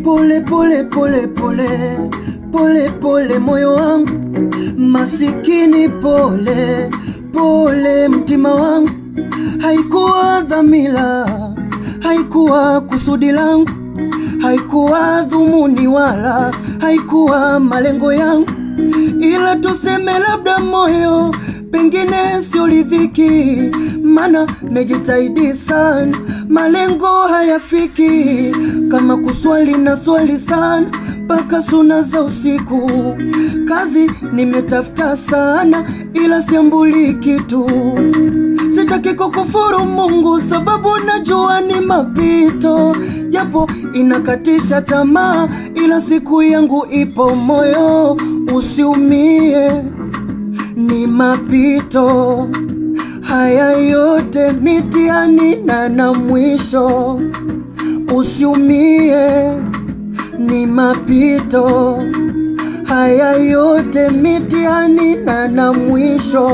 Pole pole pole pole, pole pole moyo wangu, masikini pole, pole mtima wangu. Haikuwa dhamira, haikuwa kusudi langu, haikuwa dhumuni wala haikuwa malengo yangu. Ila tuseme labda moyo pengine sio ridhiki, mana mejitahidi sana malengo hayafiki. Kama kuswali na swali sana mpaka suna za usiku, kazi nimetafuta sana ila siambuli kitu. Sitaki kukufuru Mungu sababu najua ni mapito, japo inakatisha tamaa ila siku yangu ipo. Moyo usiumie, ni mapito haya yote, mitihani na mwisho. Usiumie, ni mapito haya yote, mitihani na mwisho.